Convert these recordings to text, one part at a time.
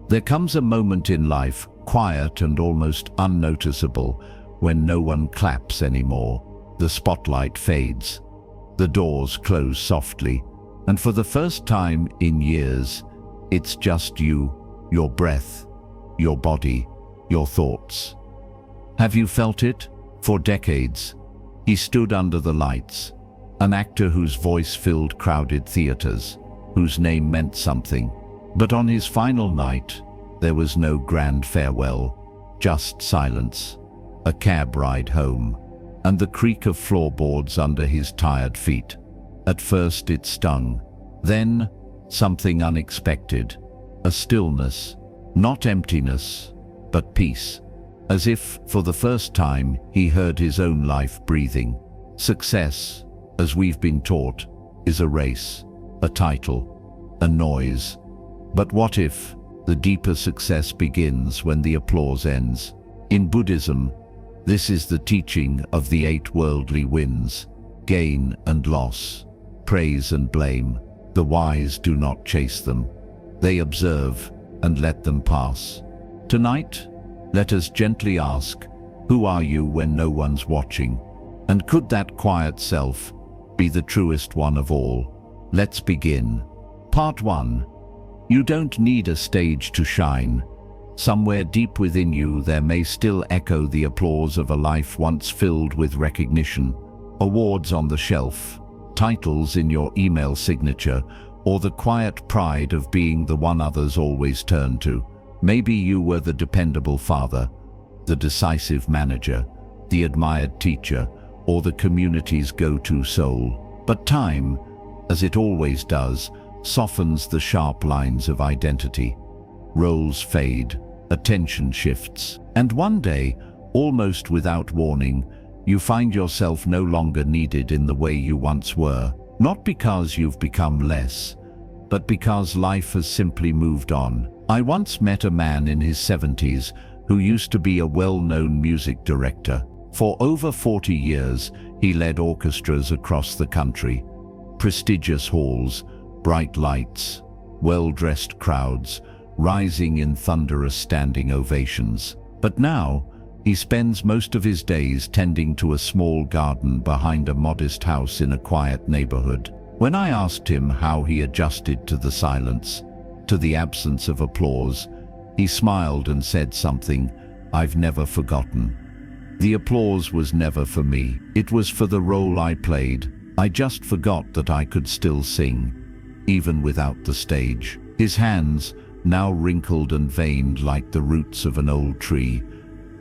There comes a moment in life, quiet and almost unnoticeable, when no one claps anymore. The spotlight fades. The doors close softly, and for the first time in years, it's just you, your breath, your body, your thoughts. Have you felt it? For decades, he stood under the lights, an actor whose voice filled crowded theaters, whose name meant something. But on his final night, there was no grand farewell, just silence, a cab ride home, and the creak of floorboards under his tired feet. At first it stung, then something unexpected, a stillness, not emptiness, but peace. As if, for the first time, he heard his own life breathing. Success, as we've been taught, is a race, a title, a noise. But what if the deeper success begins when the applause ends? In Buddhism, this is the teaching of the 8 worldly winds: gain and loss, praise and blame. The wise do not chase them. They observe and let them pass. Tonight, let us gently ask, who are you when no one's watching? And could that quiet self be the truest one of all? Let's begin. Part 1. You don't need a stage to shine. Somewhere deep within you there may still echo the applause of a life once filled with recognition. Awards on the shelf, titles in your email signature, or the quiet pride of being the one others always turn to. Maybe you were the dependable father, the decisive manager, the admired teacher, or the community's go-to soul. But time, as it always does, softens the sharp lines of identity. Roles fade, attention shifts, and one day, almost without warning, you find yourself no longer needed in the way you once were. Not because you've become less, but because life has simply moved on. I once met a man in his 70s who used to be a well-known music director. For over 40 years, he led orchestras across the country. Prestigious halls, bright lights, well-dressed crowds, rising in thunderous standing ovations. But now, he spends most of his days tending to a small garden behind a modest house in a quiet neighborhood. When I asked him how he adjusted to the silence, to the absence of applause, he smiled and said something I've never forgotten. The applause was never for me. It was for the role I played. I just forgot that I could still sing, even without the stage. His hands, now wrinkled and veined like the roots of an old tree,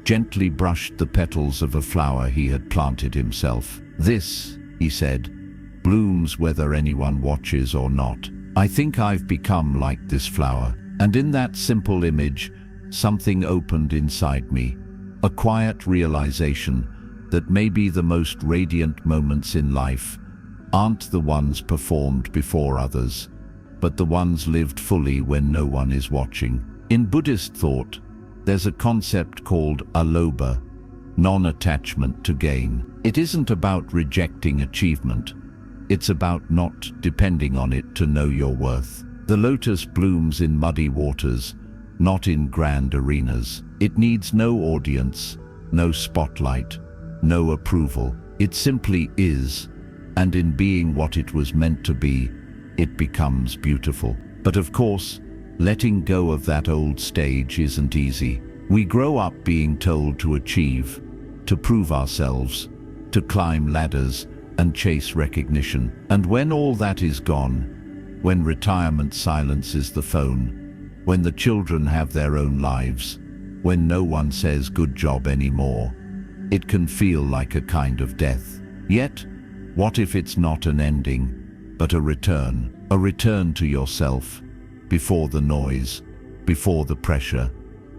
gently brushed the petals of a flower he had planted himself. This, he said, blooms whether anyone watches or not. I think I've become like this flower. And in that simple image, something opened inside me. A quiet realization that maybe the most radiant moments in life aren't the ones performed before others, but the ones lived fully when no one is watching. In Buddhist thought, there's a concept called aloba, non-attachment to gain. It isn't about rejecting achievement. It's about not depending on it to know your worth. The lotus blooms in muddy waters, not in grand arenas. It needs no audience, no spotlight, no approval. It simply is, and in being what it was meant to be, it becomes beautiful. But of course, letting go of that old stage isn't easy. We grow up being told to achieve, to prove ourselves, to climb ladders and chase recognition. And when all that is gone, when retirement silences the phone, when the children have their own lives, when no one says good job anymore, it can feel like a kind of death. Yet, what if it's not an ending, but a return to yourself, before the noise, before the pressure,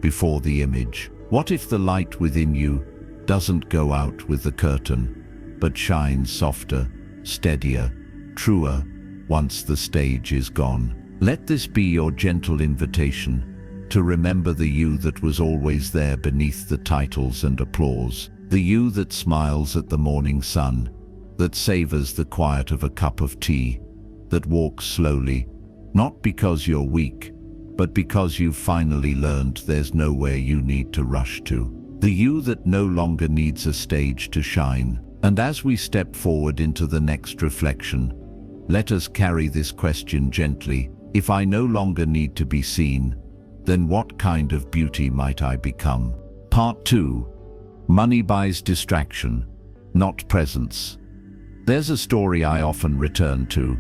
before the image? What if the light within you doesn't go out with the curtain, but shines softer, steadier, truer, once the stage is gone? Let this be your gentle invitation to remember the you that was always there beneath the titles and applause, the you that smiles at the morning sun, that savors the quiet of a cup of tea, that walks slowly, not because you're weak, but because you've finally learned there's nowhere you need to rush to. The you that no longer needs a stage to shine. And as we step forward into the next reflection, let us carry this question gently. If I no longer need to be seen, then what kind of beauty might I become? Part 2. Money buys distraction, not presence. There's a story I often return to,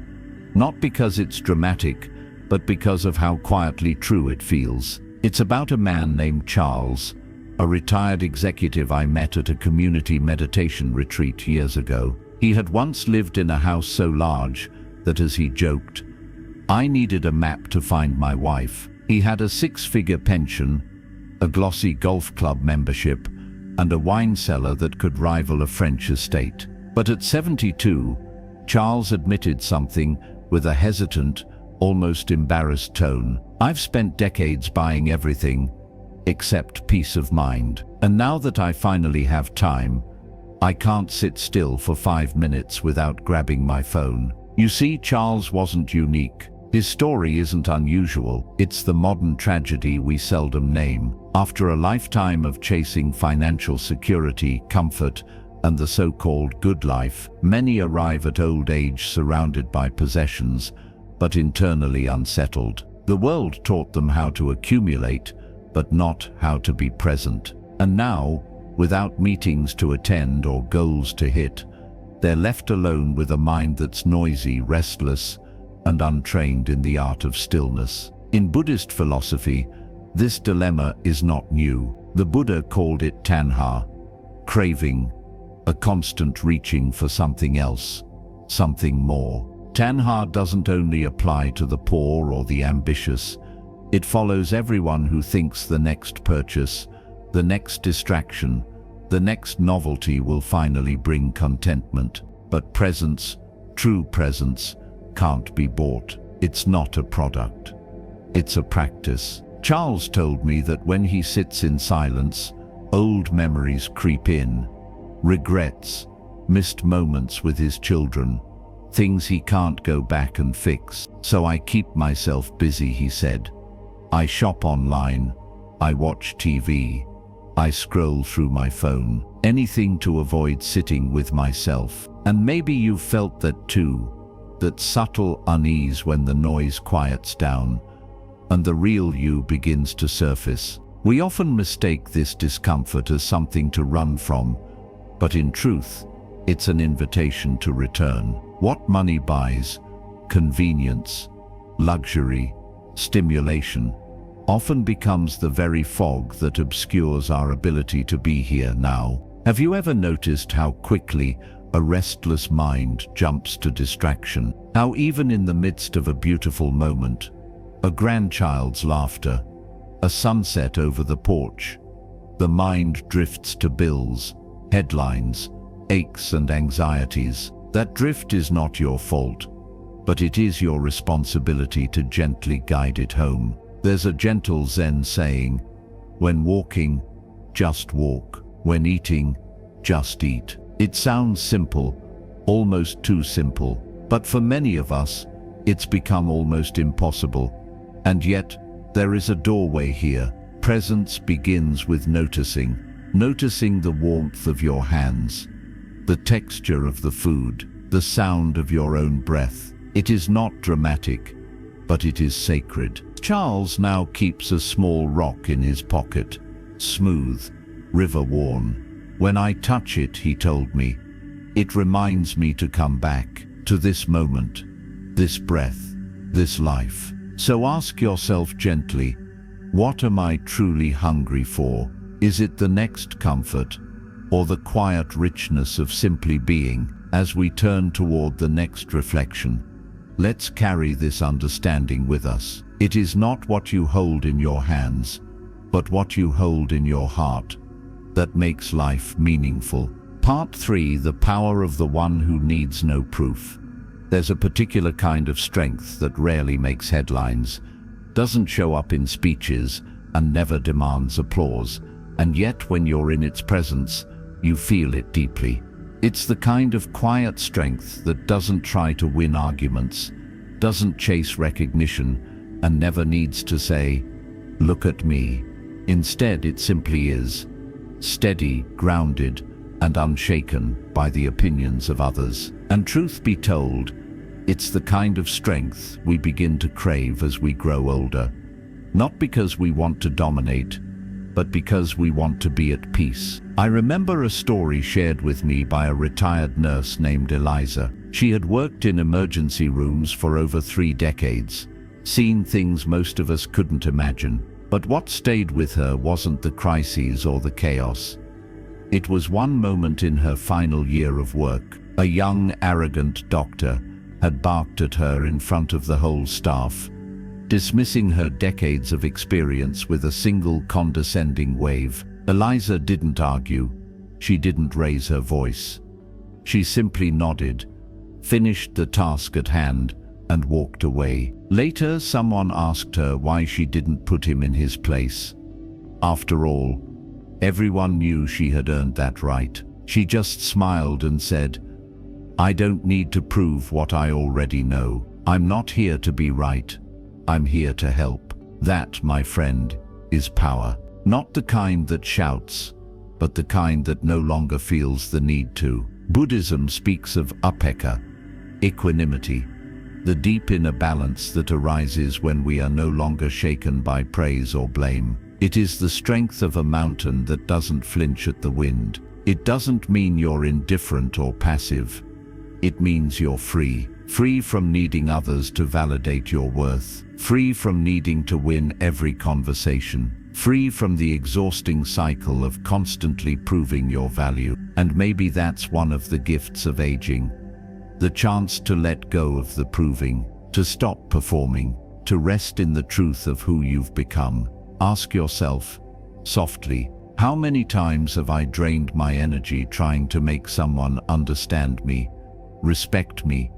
not because it's dramatic, but because of how quietly true it feels. It's about a man named Charles, a retired executive I met at a community meditation retreat years ago. He had once lived in a house so large that, as he joked, I needed a map to find my wife. He had a 6-figure pension, a glossy golf club membership, and a wine cellar that could rival a French estate. But at 72, Charles admitted something with a hesitant, almost embarrassed tone. I've spent decades buying everything except peace of mind. And now that I finally have time, I can't sit still for 5 minutes without grabbing my phone. You see, Charles wasn't unique. His story isn't unusual. It's the modern tragedy we seldom name. After a lifetime of chasing financial security, comfort, and the so-called good life, many arrive at old age surrounded by possessions, but internally unsettled. The world taught them how to accumulate, but not how to be present. And now, without meetings to attend or goals to hit, they're left alone with a mind that's noisy, restless, and untrained in the art of stillness. In Buddhist philosophy, this dilemma is not new. The Buddha called it tanha, craving, a constant reaching for something else, something more. Tanha doesn't only apply to the poor or the ambitious. It follows everyone who thinks the next purchase, the next distraction, the next novelty will finally bring contentment. But presence, true presence, can't be bought. It's not a product. It's a practice. Charles told me that when he sits in silence, old memories creep in, regrets, missed moments with his children, things he can't go back and fix. So I keep myself busy, he said. I shop online, I watch TV, I scroll through my phone, anything to avoid sitting with myself. And maybe you've felt that too, that subtle unease when the noise quiets down and the real you begins to surface. We often mistake this discomfort as something to run from, but in truth, it's an invitation to return. What money buys, convenience, luxury, stimulation, often becomes the very fog that obscures our ability to be here now. Have you ever noticed how quickly a restless mind jumps to distraction? How even in the midst of a beautiful moment, a grandchild's laughter, a sunset over the porch, the mind drifts to bills, headlines, aches and anxieties. That drift is not your fault, but it is your responsibility to gently guide it home. There's a gentle Zen saying, when walking, just walk. When eating, just eat. It sounds simple, almost too simple, but for many of us, it's become almost impossible. And yet, there is a doorway here. Presence begins with noticing the warmth of your hands, the texture of the food, the sound of your own breath. It is not dramatic, but it is sacred. Charles now keeps a small rock in his pocket, smooth, river-worn. When I touch it, he told me, it reminds me to come back to this moment, this breath, this life. So ask yourself gently, what am I truly hungry for? Is it the next comfort, or the quiet richness of simply being? As we turn toward the next reflection, let's carry this understanding with us. It is not what you hold in your hands, but what you hold in your heart that makes life meaningful. Part 3, the power of the one who needs no proof. There's a particular kind of strength that rarely makes headlines, doesn't show up in speeches, and never demands applause. And yet, when you're in its presence, you feel it deeply. It's the kind of quiet strength that doesn't try to win arguments, doesn't chase recognition, and never needs to say, "Look at me." Instead, it simply is, steady, grounded, and unshaken by the opinions of others. And truth be told, it's the kind of strength we begin to crave as we grow older. Not because we want to dominate, but because we want to be at peace. I remember a story shared with me by a retired nurse named Eliza. She had worked in emergency rooms for over 3 decades, seen things most of us couldn't imagine. But what stayed with her wasn't the crises or the chaos. It was one moment in her final year of work. A young, arrogant doctor had barked at her in front of the whole staff, dismissing her decades of experience with a single condescending wave. Eliza didn't argue. She didn't raise her voice. She simply nodded, finished the task at hand, and walked away. Later, someone asked her why she didn't put him in his place. After all, everyone knew she had earned that right. She just smiled and said, "I don't need to prove what I already know. I'm not here to be right. I'm here to help." That, my friend, is power. Not the kind that shouts, but the kind that no longer feels the need to. Buddhism speaks of upekkha, equanimity, the deep inner balance that arises when we are no longer shaken by praise or blame. It is the strength of a mountain that doesn't flinch at the wind. It doesn't mean you're indifferent or passive. It means you're free. Free from needing others to validate your worth. Free from needing to win every conversation. Free from the exhausting cycle of constantly proving your value. And maybe that's one of the gifts of aging. The chance to let go of the proving, to stop performing, to rest in the truth of who you've become. Ask yourself, softly, how many times have I drained my energy trying to make someone understand me, respect me,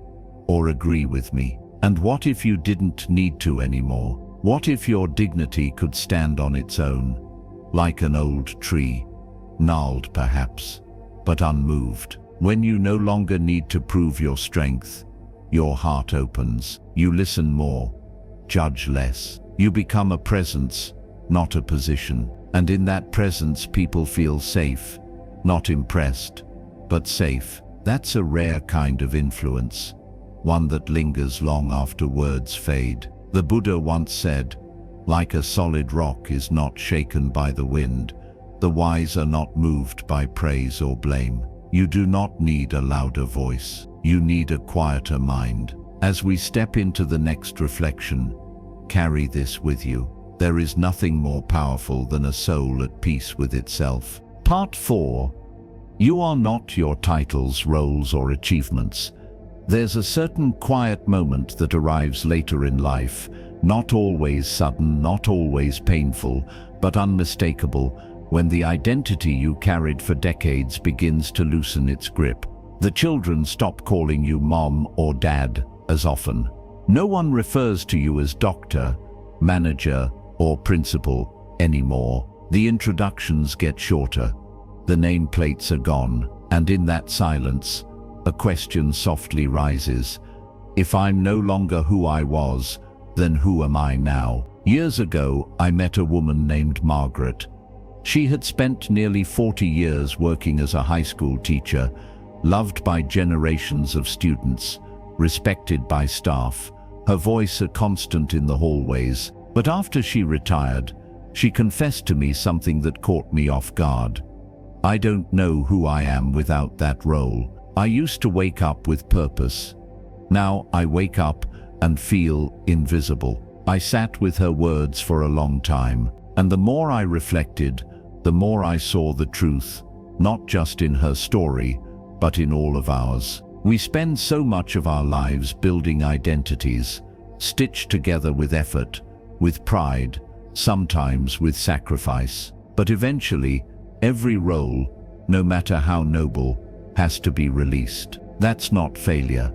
or agree with me? And what if you didn't need to anymore? What if your dignity could stand on its own, like an old tree, gnarled perhaps, but unmoved? When you no longer need to prove your strength, your heart opens. You listen more, judge less. You become a presence, not a position. And in that presence, people feel safe, not impressed, but safe. That's a rare kind of influence, one that lingers long after words fade. The Buddha once said, "Like a solid rock is not shaken by the wind, the wise are not moved by praise or blame." You do not need a louder voice. You need a quieter mind. As we step into the next reflection, carry this with you. There is nothing more powerful than a soul at peace with itself. Part 4. You are not your titles, roles, or achievements. There's a certain quiet moment that arrives later in life, not always sudden, not always painful, but unmistakable, when the identity you carried for decades begins to loosen its grip. The children stop calling you mom or dad as often. No one refers to you as doctor, manager, or principal anymore. The introductions get shorter. The nameplates are gone, and in that silence, a question softly rises. If I'm no longer who I was, then who am I now? Years ago, I met a woman named Margaret. She had spent nearly 40 years working as a high school teacher, loved by generations of students, respected by staff, her voice a constant in the hallways. But after she retired, she confessed to me something that caught me off guard. "I don't know who I am without that role. I used to wake up with purpose. Now I wake up and feel invisible." I sat with her words for a long time, and the more I reflected, the more I saw the truth, not just in her story, but in all of ours. We spend so much of our lives building identities, stitched together with effort, with pride, sometimes with sacrifice. But eventually, every role, no matter how noble, has to be released. That's not failure.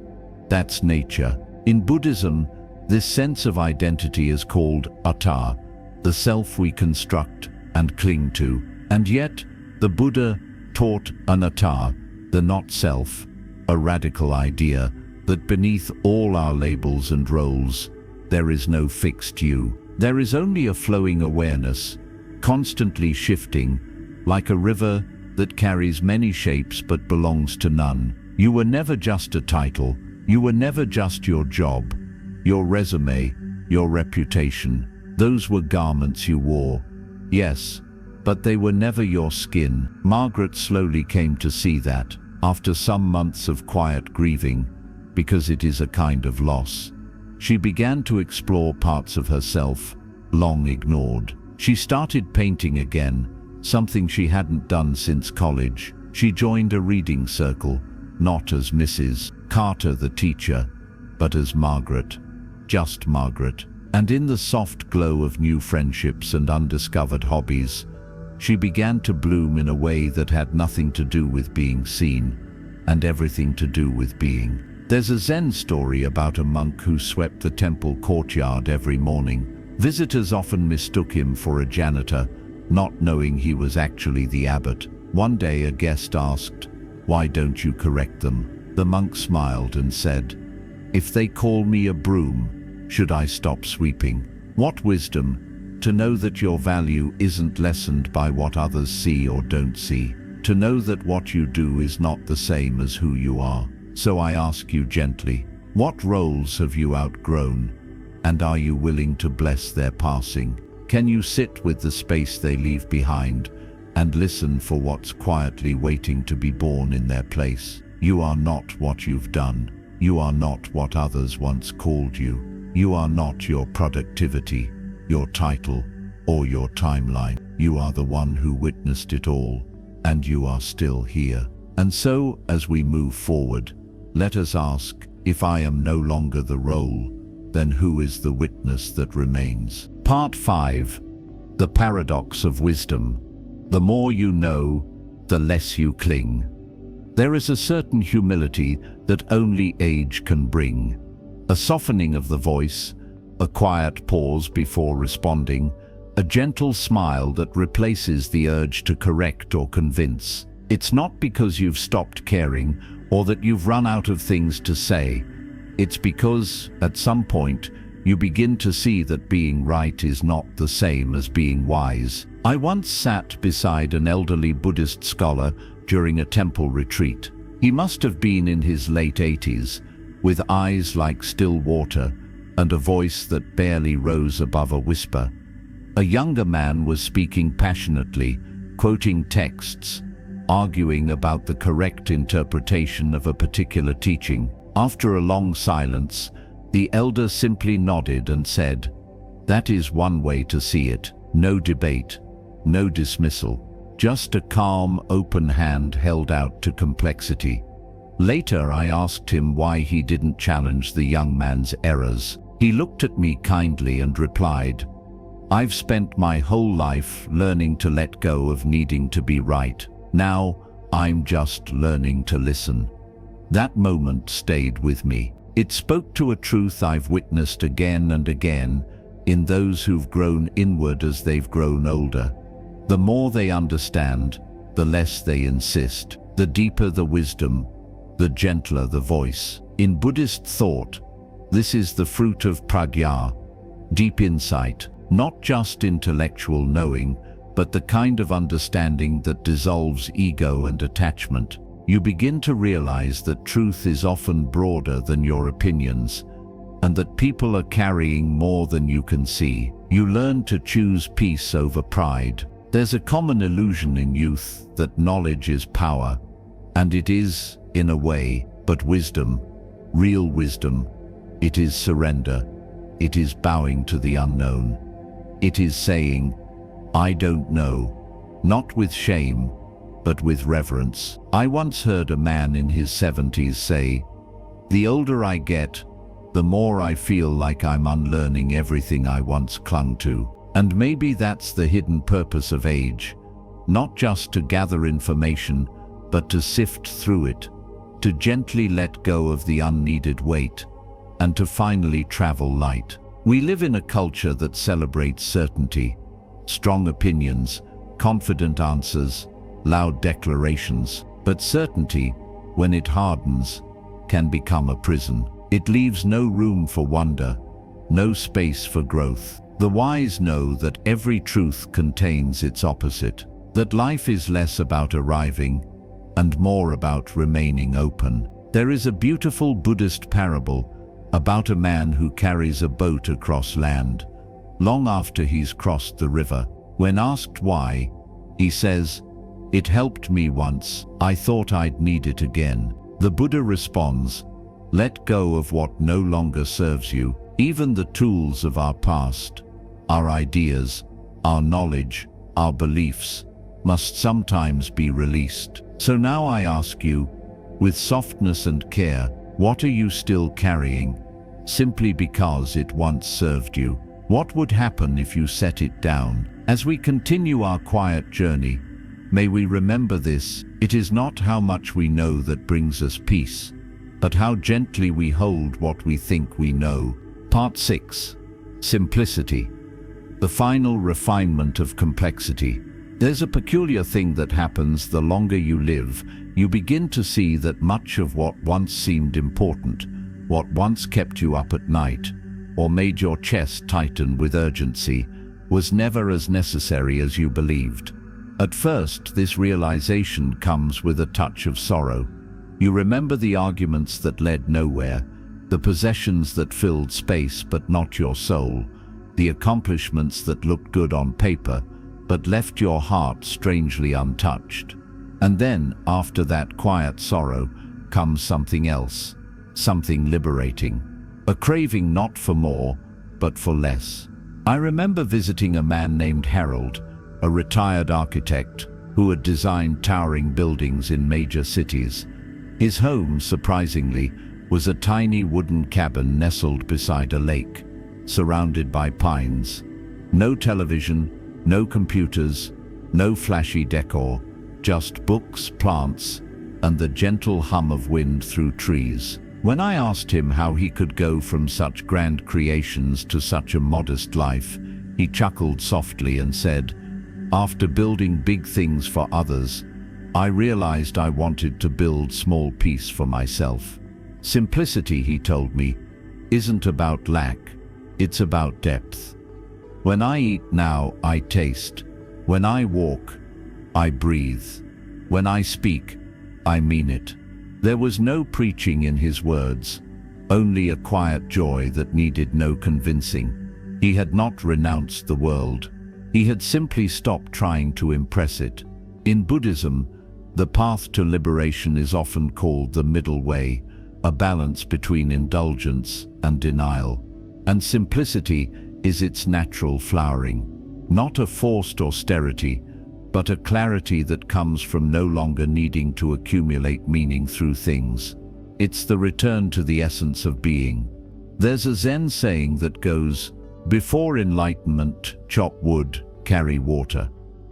That's nature. In Buddhism, this sense of identity is called atta, the self we construct and cling to. And yet, the Buddha taught anatta, the not-self, a radical idea that beneath all our labels and roles There is no fixed you. There is only a flowing awareness, constantly shifting, like a river that carries many shapes but belongs to none. You were never just a title. You were never just your job, your resume, your reputation. Those were garments you wore, yes, but they were never your skin. Margaret slowly came to see that, after some months of quiet grieving, because it is a kind of loss. She began to explore parts of herself, long ignored. She started painting again, something she hadn't done since college. She joined a reading circle, not as Mrs. Carter the teacher, but as Margaret, just Margaret. And in the soft glow of new friendships and undiscovered hobbies, she began to bloom in a way that had nothing to do with being seen, and everything to do with being. There's a Zen story about a monk who swept the temple courtyard every morning. Visitors often mistook him for a janitor, not knowing he was actually the abbot. One day a guest asked, "Why don't you correct them?" The monk smiled and said, "If they call me a broom, should I stop sweeping?" What wisdom, to know that your value isn't lessened by what others see or don't see. To know that what you do is not the same as who you are. So I ask you gently, what roles have you outgrown? And are you willing to bless their passing? Can you sit with the space they leave behind and listen for what's quietly waiting to be born in their place? You are not what you've done. You are not what others once called you. You are not your productivity, your title, or your timeline. You are the one who witnessed it all, and you are still here. And so, as we move forward, let us ask, if I am no longer the role, then who is the witness that remains? Part 5. The Paradox of Wisdom. The more you know, the less you cling. There is a certain humility that only age can bring. A softening of the voice, a quiet pause before responding, a gentle smile that replaces the urge to correct or convince. It's not because you've stopped caring or that you've run out of things to say. It's because, at some point, you begin to see that being right is not the same as being wise. I once sat beside an elderly Buddhist scholar during a temple retreat. He must have been in his late 80s, with eyes like still water and a voice that barely rose above a whisper. A younger man was speaking passionately, quoting texts, arguing about the correct interpretation of a particular teaching. After a long silence, the elder simply nodded and said, "That is one way to see it. No debate, no dismissal, just a calm, open hand held out to complexity." Later, I asked him why he didn't challenge the young man's errors. He looked at me kindly and replied, "I've spent my whole life learning to let go of needing to be right. Now, I'm just learning to listen." That moment stayed with me. It spoke to a truth I've witnessed again and again in those who've grown inward as they've grown older. The more they understand, the less they insist. The deeper the wisdom, the gentler the voice. In Buddhist thought, this is the fruit of prajna, deep insight, not just intellectual knowing, but the kind of understanding that dissolves ego and attachment. You begin to realize that truth is often broader than your opinions, and that people are carrying more than you can see. You learn to choose peace over pride. There's a common illusion in youth that knowledge is power, and it is, in a way, but wisdom, real wisdom, it is surrender. It is bowing to the unknown. It is saying, "I don't know," not with shame, but with reverence. I once heard a man in his 70s say, "The older I get, the more I feel like I'm unlearning everything I once clung to." And maybe that's the hidden purpose of age, not just to gather information, but to sift through it, to gently let go of the unneeded weight, and to finally travel light. We live in a culture that celebrates certainty, strong opinions, confident answers, loud declarations. But certainty, when it hardens, can become a prison. It leaves no room for wonder, no space for growth. The wise know that every truth contains its opposite, that life is less about arriving and more about remaining open. There is a beautiful Buddhist parable about a man who carries a boat across land long after he's crossed the river. When asked why, he says, "It helped me once, I thought I'd need it again." The Buddha responds, "Let go of what no longer serves you. Even the tools of our past, our ideas, our knowledge, our beliefs, must sometimes be released." So now I ask you, with softness and care, what are you still carrying, simply because it once served you? What would happen if you set it down? As we continue our quiet journey, may we remember this: it is not how much we know that brings us peace, but how gently we hold what we think we know. Part 6. Simplicity. The final refinement of complexity. There's a peculiar thing that happens the longer you live. You begin to see that much of what once seemed important, what once kept you up at night, or made your chest tighten with urgency, was never as necessary as you believed. At first, this realization comes with a touch of sorrow. You remember the arguments that led nowhere, the possessions that filled space but not your soul, the accomplishments that looked good on paper but left your heart strangely untouched. And then, after that quiet sorrow, comes something else, something liberating, a craving not for more, but for less. I remember visiting a man named Harold, a retired architect who had designed towering buildings in major cities. His home, surprisingly, was a tiny wooden cabin nestled beside a lake, surrounded by pines. No television, no computers, no flashy decor, just books, plants, and the gentle hum of wind through trees. When I asked him how he could go from such grand creations to such a modest life, he chuckled softly and said, "After building big things for others, I realized I wanted to build small peace for myself." Simplicity, he told me, isn't about lack, it's about depth. When I eat now, I taste. When I walk, I breathe. When I speak, I mean it. There was no preaching in his words, only a quiet joy that needed no convincing. He had not renounced the world. He had simply stopped trying to impress it. In Buddhism, the path to liberation is often called the middle way, a balance between indulgence and denial. And simplicity is its natural flowering, not a forced austerity, but a clarity that comes from no longer needing to accumulate meaning through things. It's the return to the essence of being. There's a Zen saying that goes, "Before enlightenment, chop wood, carry water.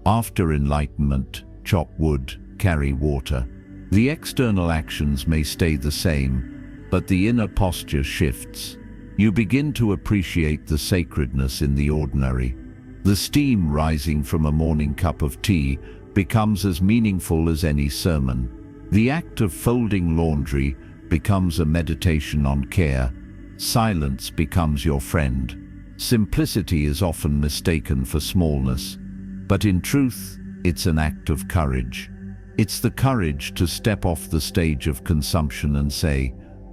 After enlightenment, chop wood, carry water." The external actions may stay the same, but the inner posture shifts. You begin to appreciate the sacredness in the ordinary. The steam rising from a morning cup of tea becomes as meaningful as any sermon. The act of folding laundry becomes a meditation on care. Silence becomes your friend. Simplicity is often mistaken for smallness, but in truth, it's an act of courage. It's the courage to step off the stage of consumption and say,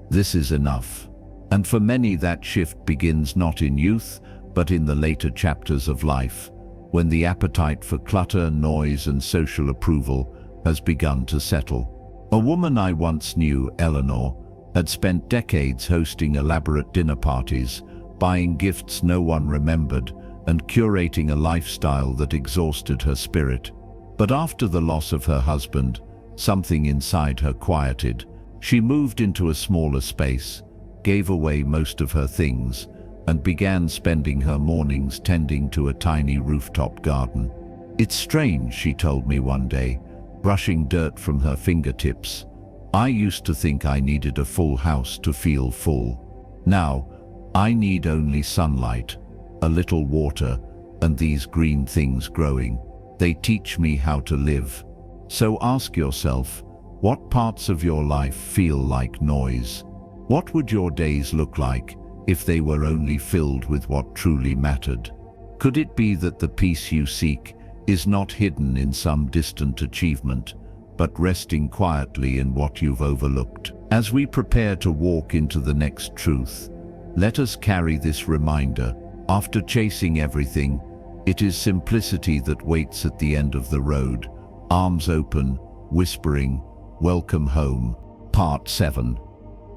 "This is enough." And for many, that shift begins not in youth, but in the later chapters of life, when the appetite for clutter, noise, and social approval has begun to settle. A woman I once knew, Eleanor, had spent decades hosting elaborate dinner parties, buying gifts no one remembered, and curating a lifestyle that exhausted her spirit. But after the loss of her husband, something inside her quieted. She moved into a smaller space, gave away most of her things, and began spending her mornings tending to a tiny rooftop garden. "It's strange," she told me one day, brushing dirt from her fingertips. "I used to think I needed a full house to feel full. Now, I need only sunlight, a little water, and these green things growing. They teach me how to live." So ask yourself, what parts of your life feel like noise? What would your days look like if they were only filled with what truly mattered? Could it be that the peace you seek is not hidden in some distant achievement, but resting quietly in what you've overlooked? As we prepare to walk into the next truth, let us carry this reminder: after chasing everything, it is simplicity that waits at the end of the road, arms open, whispering, "Welcome home." Part 7.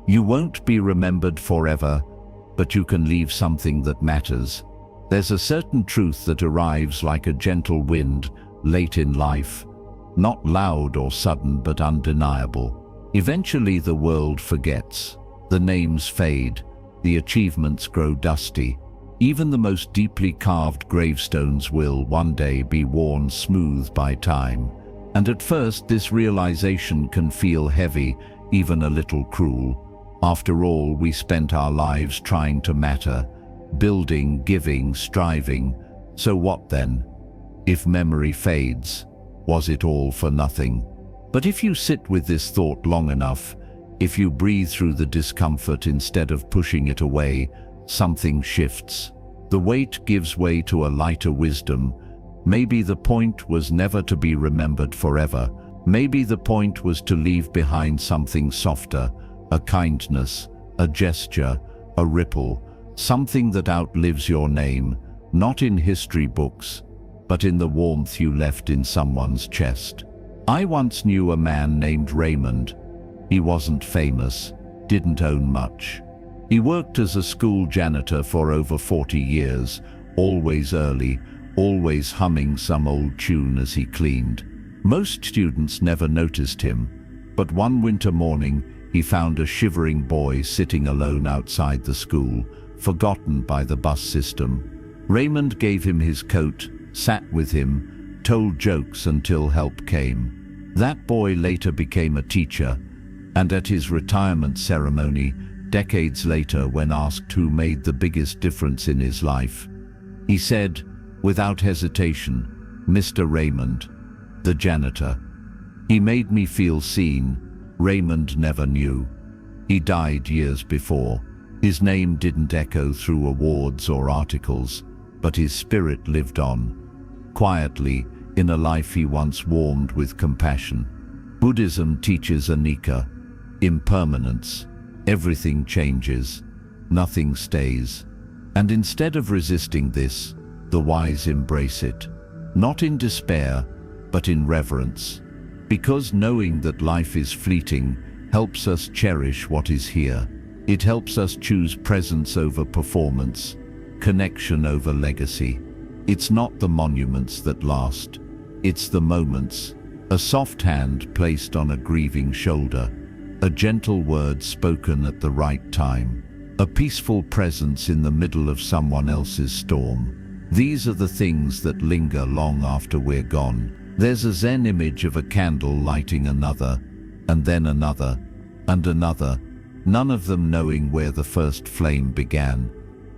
You won't be remembered forever, but you can leave something that matters. There's a certain truth that arrives like a gentle wind late in life, not loud or sudden but undeniable. Eventually the world forgets, the names fade, the achievements grow dusty. Even the most deeply carved gravestones will one day be worn smooth by time. And at first this realization can feel heavy, even a little cruel. After all, we spent our lives trying to matter, building, giving, striving. So what then? If memory fades, was it all for nothing? But if you sit with this thought long enough, if you breathe through the discomfort instead of pushing it away, something shifts. The weight gives way to a lighter wisdom. Maybe the point was never to be remembered forever. Maybe the point was to leave behind something softer, a kindness, a gesture, a ripple, something that outlives your name, not in history books, but in the warmth you left in someone's chest. I once knew a man named Raymond. He wasn't famous, didn't own much. He worked as a school janitor for over 40 years, always early, always humming some old tune as he cleaned. Most students never noticed him, but one winter morning he found a shivering boy sitting alone outside the school, forgotten by the bus system. Raymond gave him his coat, sat with him, told jokes until help came. That boy later became a teacher, and at his retirement ceremony, decades later, when asked who made the biggest difference in his life, he said, without hesitation, "Mr. Raymond, the janitor. He made me feel seen." Raymond never knew. He died years before. His name didn't echo through awards or articles, but his spirit lived on, quietly, in a life he once warmed with compassion. Buddhism teaches anicca, impermanence. Everything changes, nothing stays. And instead of resisting this, the wise embrace it, not in despair, but in reverence. Because knowing that life is fleeting helps us cherish what is here. It helps us choose presence over performance, connection over legacy. It's not the monuments that last, it's the moments. A soft hand placed on a grieving shoulder, a gentle word spoken at the right time, a peaceful presence in the middle of someone else's storm. These are the things that linger long after we're gone. There's a Zen image of a candle lighting another, and then another, and another, none of them knowing where the first flame began,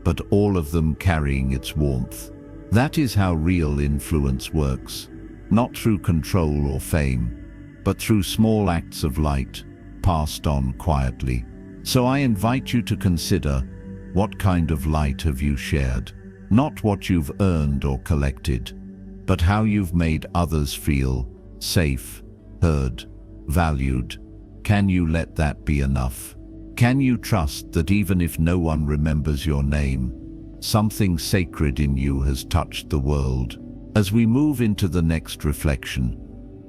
but all of them carrying its warmth. That is how real influence works, not through control or fame, but through small acts of light, passed on quietly. So I invite you to consider, what kind of light have you shared? Not what you've earned or collected, but how you've made others feel safe, heard, valued. Can you let that be enough? Can you trust that even if no one remembers your name, something sacred in you has touched the world? As we move into the next reflection,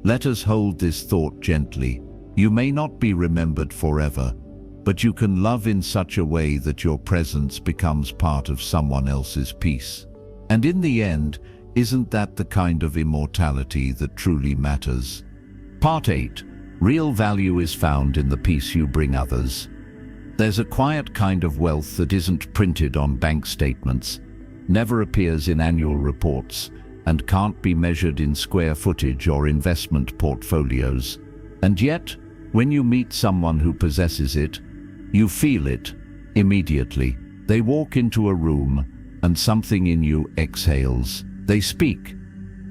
let us hold this thought gently. You may not be remembered forever, but you can love in such a way that your presence becomes part of someone else's peace. And in the end, isn't that the kind of immortality that truly matters? Part 8. Real value is found in the peace you bring others. There's a quiet kind of wealth that isn't printed on bank statements, never appears in annual reports, and can't be measured in square footage or investment portfolios. And yet, when you meet someone who possesses it, you feel it immediately. They walk into a room, and something in you exhales. They speak,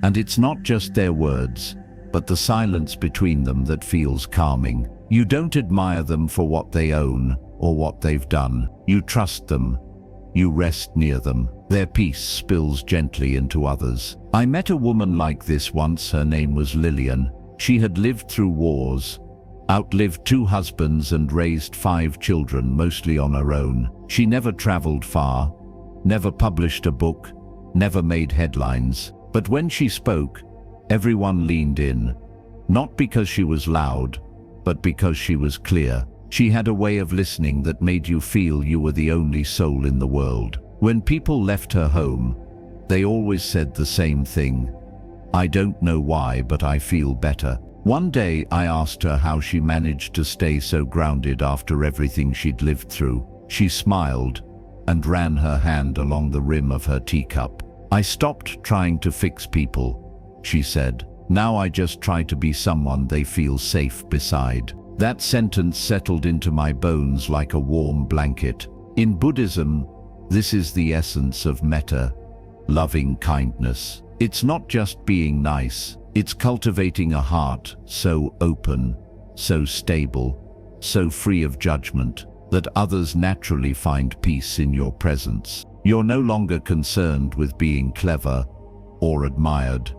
and it's not just their words, but the silence between them that feels calming. You don't admire them for what they own, or what they've done. You trust them. You rest near them. Their peace spills gently into others. I met a woman like this once. Her name was Lillian. She had lived through wars, outlived 2 husbands and raised 5 children, mostly on her own. She never traveled far, never published a book, never made headlines. But when she spoke, everyone leaned in, not because she was loud, but because she was clear. She had a way of listening that made you feel you were the only soul in the world. When people left her home, they always said the same thing. I don't know why, but I feel better. One day I asked her how she managed to stay so grounded after everything she'd lived through. She smiled and ran her hand along the rim of her teacup. I stopped trying to fix people, she said. Now I just try to be someone they feel safe beside. That sentence settled into my bones like a warm blanket. In Buddhism, this is the essence of metta, loving kindness. It's not just being nice, it's cultivating a heart so open, so stable, so free of judgment, that others naturally find peace in your presence. You're no longer concerned with being clever, or admired,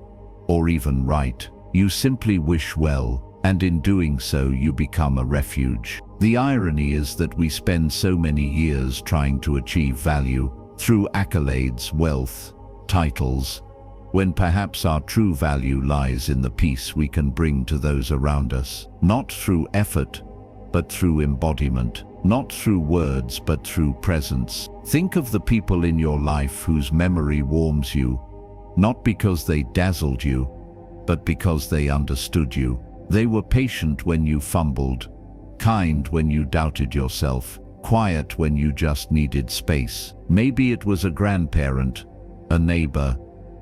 or even right. You simply wish well, and in doing so you become a refuge. The irony is that we spend so many years trying to achieve value through accolades, wealth, titles, when perhaps our true value lies in the peace we can bring to those around us. Not through effort, but through embodiment. Not through words, but through presence. Think of the people in your life whose memory warms you, not because they dazzled you, but because they understood you. They were patient when you fumbled, kind when you doubted yourself, quiet when you just needed space. Maybe it was a grandparent, a neighbor,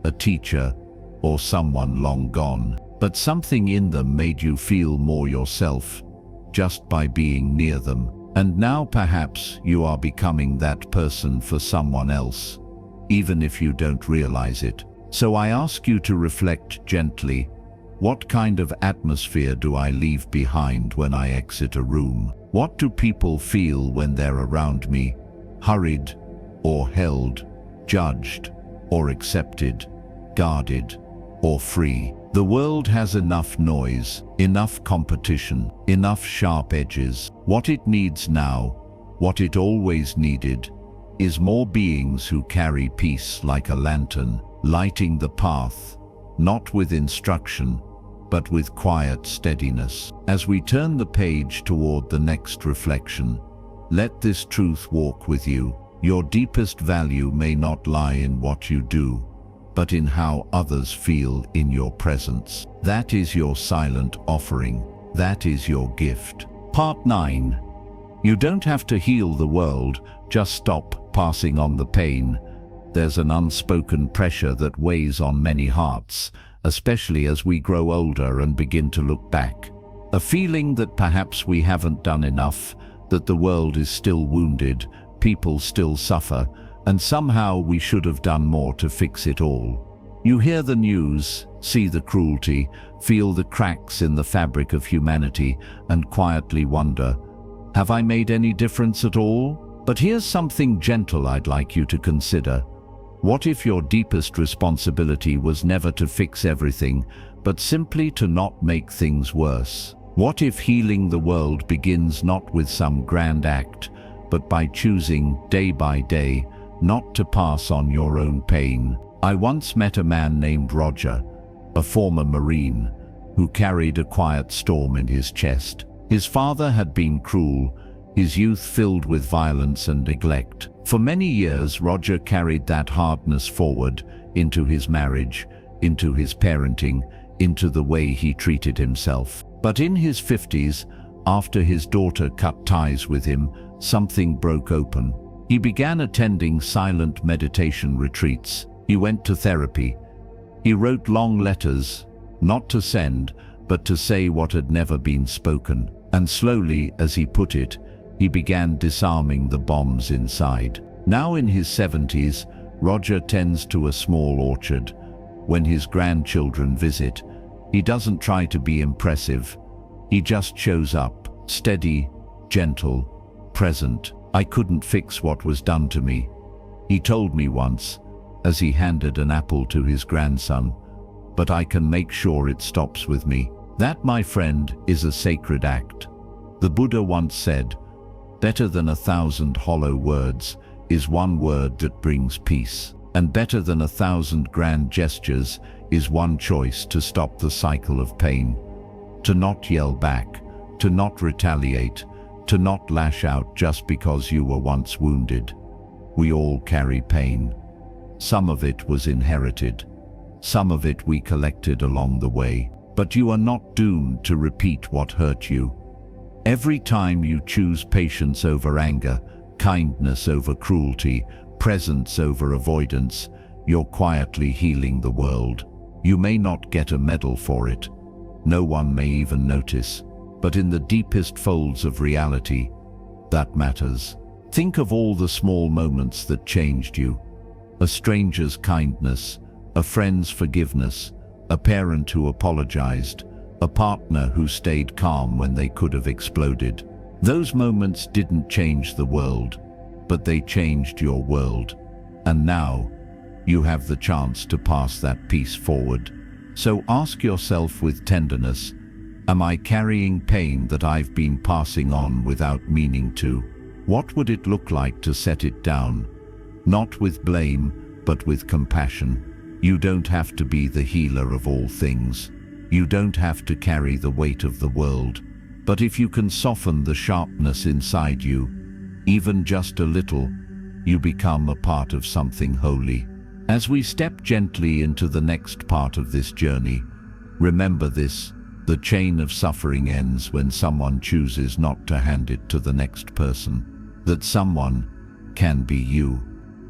a teacher, or someone long gone. But something in them made you feel more yourself, just by being near them. And now perhaps you are becoming that person for someone else, even if you don't realize it. So I ask you to reflect gently. What kind of atmosphere do I leave behind when I exit a room? What do people feel when they're around me? Hurried or held, judged or accepted, guarded or free? The world has enough noise, enough competition, enough sharp edges. What it needs now, what it always needed, is more beings who carry peace like a lantern, lighting the path, not with instruction, but with quiet steadiness. As we turn the page toward the next reflection, let this truth walk with you. Your deepest value may not lie in what you do, but in how others feel in your presence. That is your silent offering. That is your gift. Part 9. You don't have to heal the world, just stop passing on the pain. There's an unspoken pressure that weighs on many hearts, especially as we grow older and begin to look back. A feeling that perhaps we haven't done enough, that the world is still wounded, people still suffer, and somehow we should have done more to fix it all. You hear the news, see the cruelty, feel the cracks in the fabric of humanity, and quietly wonder, have I made any difference at all? But here's something gentle I'd like you to consider. What if your deepest responsibility was never to fix everything, but simply to not make things worse? What if healing the world begins not with some grand act, but by choosing, day by day, not to pass on your own pain? I once met a man named Roger, a former Marine, who carried a quiet storm in his chest. His father had been cruel, his youth filled with violence and neglect. For many years, Roger carried that hardness forward into his marriage, into his parenting, into the way he treated himself. But in his 50s, after his daughter cut ties with him, something broke open. He began attending silent meditation retreats. He went to therapy. He wrote long letters, not to send, but to say what had never been spoken. And slowly, as he put it, he began disarming the bombs inside. Now in his 70s, Roger tends to a small orchard. When his grandchildren visit, he doesn't try to be impressive. He just shows up, steady, gentle, present. I couldn't fix what was done to me. He told me once, as he handed an apple to his grandson, but I can make sure it stops with me. That, my friend, is a sacred act. The Buddha once said, better than 1,000 hollow words is one word that brings peace, and better than 1,000 grand gestures is one choice to stop the cycle of pain. To not yell back, to not retaliate, to not lash out just because you were once wounded. We all carry pain. Some of it was inherited. Some of it we collected along the way. But you are not doomed to repeat what hurt you. Every time you choose patience over anger, kindness over cruelty, presence over avoidance, you're quietly healing the world. You may not get a medal for it. No one may even notice. But in the deepest folds of reality, that matters. Think of all the small moments that changed you. A stranger's kindness, a friend's forgiveness, a parent who apologized, a partner who stayed calm when they could have exploded. Those moments didn't change the world, but they changed your world. And now, you have the chance to pass that peace forward. So ask yourself with tenderness, am I carrying pain that I've been passing on without meaning to? What would it look like to set it down? Not with blame, but with compassion. You don't have to be the healer of all things. You don't have to carry the weight of the world. But if you can soften the sharpness inside you, even just a little, you become a part of something holy. As we step gently into the next part of this journey, remember this: the chain of suffering ends when someone chooses not to hand it to the next person. That someone can be you.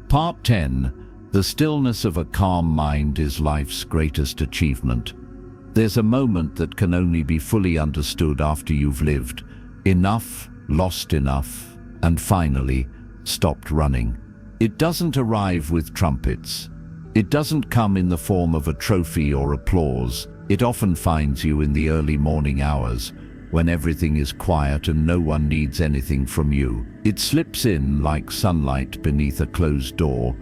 Part 10. The stillness of a calm mind is life's greatest achievement. There's a moment that can only be fully understood after you've lived enough, lost enough, and finally stopped running. It doesn't arrive with trumpets. It doesn't come in the form of a trophy or applause. It often finds you in the early morning hours, when everything is quiet and no one needs anything from you. It slips in like sunlight beneath a closed door,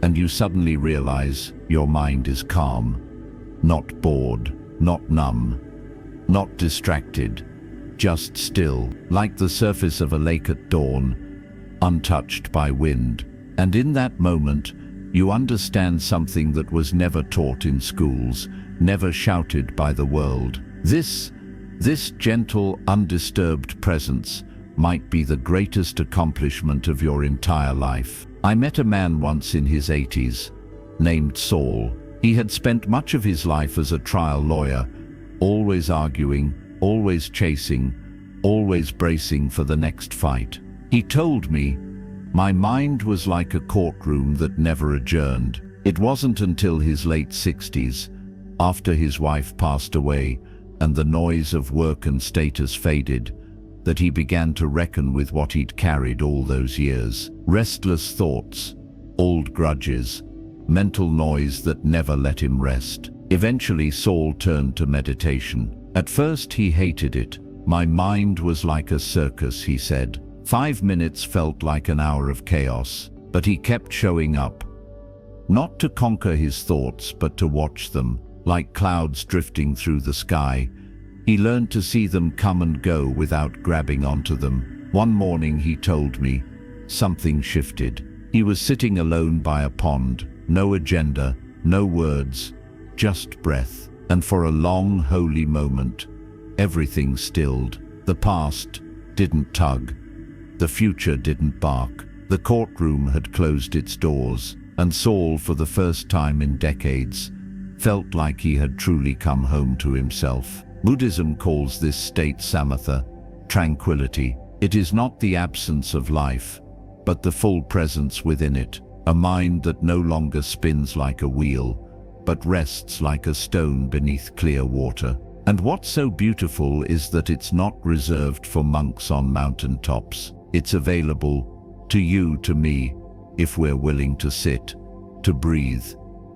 and you suddenly realize your mind is calm. Not bored, not numb, not distracted, just still, like the surface of a lake at dawn, untouched by wind. And in that moment, you understand something that was never taught in schools, never shouted by the world. This gentle, undisturbed presence might be the greatest accomplishment of your entire life. I met a man once in his 80s, named Saul. He had spent much of his life as a trial lawyer, always arguing, always chasing, always bracing for the next fight. He told me, my mind was like a courtroom that never adjourned. It wasn't until his late 60s, after his wife passed away and the noise of work and status faded, that he began to reckon with what he'd carried all those years. Restless thoughts, old grudges, mental noise that never let him rest. Eventually, Saul turned to meditation. At first, he hated it. My mind was like a circus, he said. 5 minutes felt like an hour of chaos, but he kept showing up. Not to conquer his thoughts, but to watch them, like clouds drifting through the sky. He learned to see them come and go without grabbing onto them. One morning, he told me, something shifted. He was sitting alone by a pond, no agenda, no words, just breath. And for a long, holy moment, everything stilled. The past didn't tug. The future didn't bark. The courtroom had closed its doors, and Saul, for the first time in decades, felt like he had truly come home to himself. Buddhism calls this state samatha, tranquility. It is not the absence of life, but the full presence within it, a mind that no longer spins like a wheel, but rests like a stone beneath clear water. And what's so beautiful is that it's not reserved for monks on mountaintops. It's available to you, to me, if we're willing to sit, to breathe,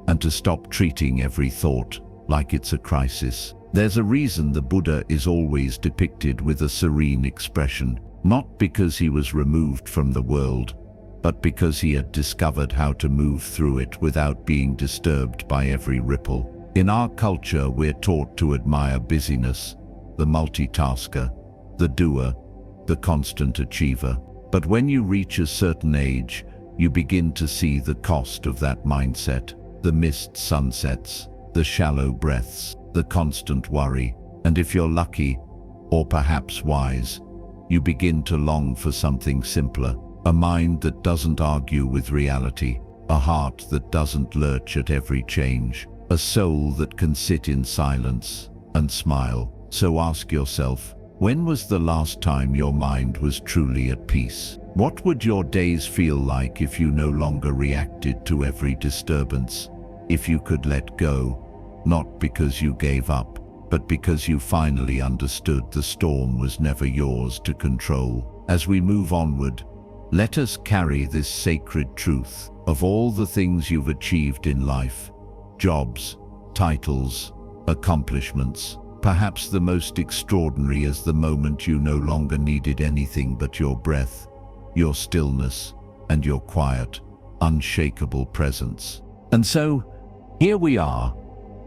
and to stop treating every thought like it's a crisis. There's a reason the Buddha is always depicted with a serene expression. not because he was removed from the world, but because he had discovered how to move through it without being disturbed by every ripple. In our culture, we're taught to admire busyness, the multitasker, the doer, the constant achiever. But when you reach a certain age, you begin to see the cost of that mindset, the missed sunsets, the shallow breaths, the constant worry, and if you're lucky, or perhaps wise, you begin to long for something simpler, a mind that doesn't argue with reality, a heart that doesn't lurch at every change, a soul that can sit in silence and smile. So ask yourself, when was the last time your mind was truly at peace? What would your days feel like if you no longer reacted to every disturbance? If you could let go, not because you gave up, but because you finally understood the storm was never yours to control. As we move onward, let us carry this sacred truth. Of all the things you've achieved in life, jobs, titles, accomplishments, perhaps the most extraordinary is the moment you no longer needed anything but your breath, your stillness, and your quiet, unshakable presence. And so, here we are,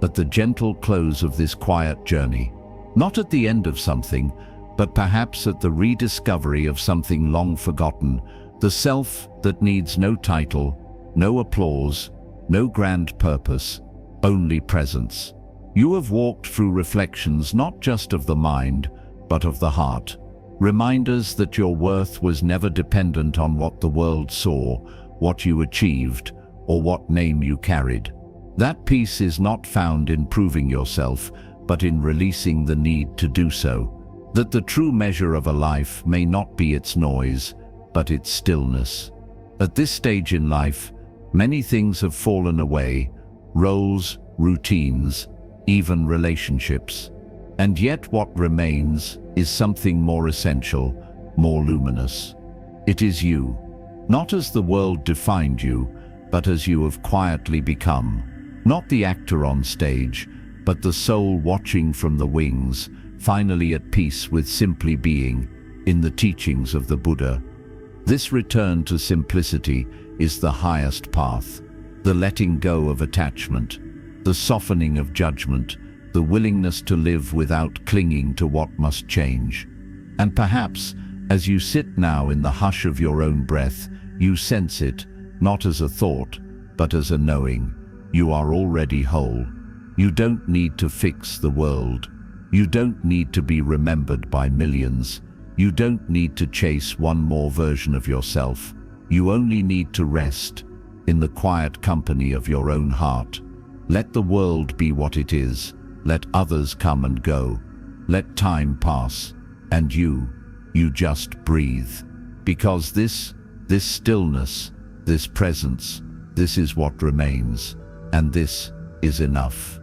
at the gentle close of this quiet journey, not at the end of something, but perhaps at the rediscovery of something long forgotten, the self that needs no title, no applause, no grand purpose, only presence. You have walked through reflections not just of the mind, but of the heart, reminders that your worth was never dependent on what the world saw, what you achieved, or what name you carried. That peace is not found in proving yourself, but in releasing the need to do so. That the true measure of a life may not be its noise, but its stillness. At this stage in life, many things have fallen away, roles, routines, even relationships. And yet what remains is something more essential, more luminous. It is you, not as the world defined you, but as you have quietly become. Not the actor on stage, but the soul watching from the wings, finally at peace with simply being, in the teachings of the Buddha. This return to simplicity is the highest path, the letting go of attachment, the softening of judgment, the willingness to live without clinging to what must change. And perhaps, as you sit now in the hush of your own breath, you sense it, not as a thought, but as a knowing. You are already whole. You don't need to fix the world. You don't need to be remembered by millions. You don't need to chase one more version of yourself. You only need to rest in the quiet company of your own heart. Let the world be what it is. Let others come and go. Let time pass. And you just breathe. Because this stillness, this presence, this is what remains. And this is enough.